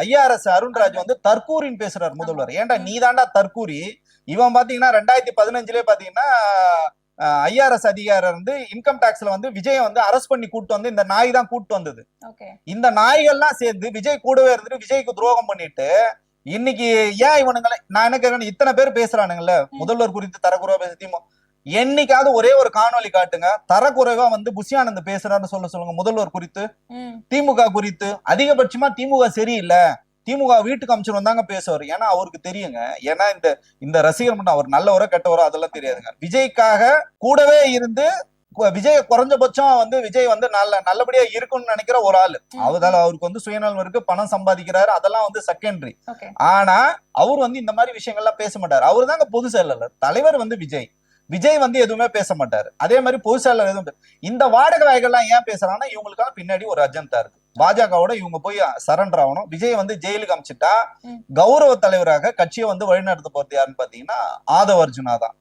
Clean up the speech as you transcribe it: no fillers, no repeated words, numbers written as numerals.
IRS Arunraj வந்து தற்கூரின்னு பேசுறாரு முதல்வர். ஏன்டா நீ தாண்டா தற்கூரி. இவன் பாத்தீங்கன்னா 2015 பாத்தீங்கன்னா ஐஆர்எஸ் அதிகாரி வந்து இன்கம் டாக்ஸ்ல வந்து விஜய் வந்து அரெஸ்ட் பண்ணி கூட்டு வந்து இந்த நாய் தான் கூட்டு வந்தது. இந்த நாய்கள்லாம் சேர்ந்து விஜய் கூடவே இருந்துட்டு விஜய்க்கு துரோகம் பண்ணிட்டு இன்னைக்கு ஏன் இவனுங்களை நான் என்ன கேட்கறேன், இத்தனை பேர் பேசுறானுங்கல்ல முதல்வர் குறித்து தரக்குறைவா பேச. என்னைக்காவது ஒரே ஒரு காணொலி காட்டுங்க தரக்குறைவா வந்து புஷி ஆனந்த் பேசுறாருன்னு சொல்லுங்க முதல்வர் குறித்து, திமுக குறித்து. அதிகபட்சமா திமுக சரியில்லை, திமுக வீட்டுக்கு அமைச்சர் வந்தாங்க பேசுவார். ஏன்னா அவருக்கு தெரியுங்க. ஏன்னா இந்த ரசிகர் மட்டும் அவர் நல்லவரோ கெட்டவரோ அதெல்லாம் தெரியாதுங்க. விஜய்க்காக கூடவே இருந்து விஜய் குறைஞ்சபட்சம் வந்து விஜய் வந்து நல்லபடியா இருக்கும்னு நினைக்கிற ஒரு ஆளு. அவருக்கு வந்து சுயநலம் இருக்கு, பணம் சம்பாதிக்கிறாரு, அதெல்லாம் வந்து செகண்டரி. ஆனா அவர் வந்து இந்த மாதிரி விஷயங்கள்லாம் பேச மாட்டாரு. அவரு தாங்க பொதுச் செயலாளர். தலைவர் வந்து விஜய் வந்து எதுவுமே பேச மாட்டாரு. அதே மாதிரி பொதுச் செயலாளர் எதுவும். இந்த வாடகை வாய்கள்லாம் ஏன் பேசுறாங்கன்னா இவங்களுக்காக பின்னாடி ஒரு அஜெண்டா இருக்கு. பாஜகவோட இவங்க போய் சரண்டர் ஆகணும். விஜய் வந்து ஜெயிலுக்கு அமைச்சிட்டா கௌரவ தலைவராக கட்சியை வந்து வழிநடத்த போறது யாருன்னு பாத்தீங்கன்னா ஆதவ அர்ஜுனா தான்.